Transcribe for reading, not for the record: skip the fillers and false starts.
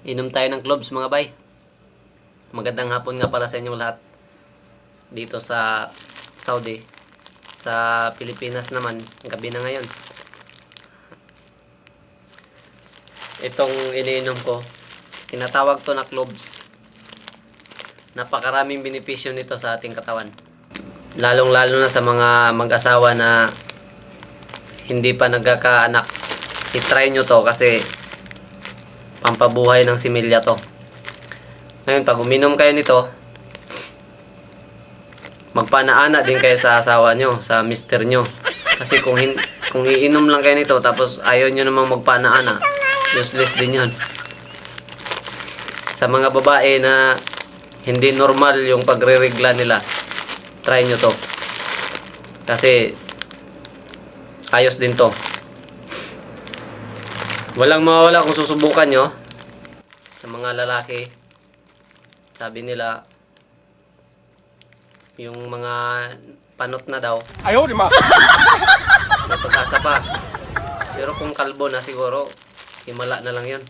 Inom tayo ng clubs mga bay. Magandang hapon nga pala sa inyong lahat. Dito sa Saudi. Sa Pilipinas naman, gabi na ngayon. Itong iniinom ko, tinatawag to na clubs. Napakaraming benepisyo nito sa ating katawan. Lalong-lalo na sa mga mag-asawa na hindi pa nagkakaanak. I-try nyo to kasi pampabuhay ng similya to. Ngayon, pag uminom kayo nito, magpanaana din kayo sa asawa nyo, sa mister nyo. Kasi kung iinom lang kayo nito, tapos ayaw nyo namang magpanaana, useless din yun. Sa mga babae na hindi normal yung pagre-regla nila, try nyo to. Kasi ayos din to. Walang mawawala kung susubukan nyo. Sa mga lalaki, sabi nila, yung mga panot na daw, Ayaw, di ma. may pag-asa pa. Pero kung kalbo na siguro, himala na lang yun.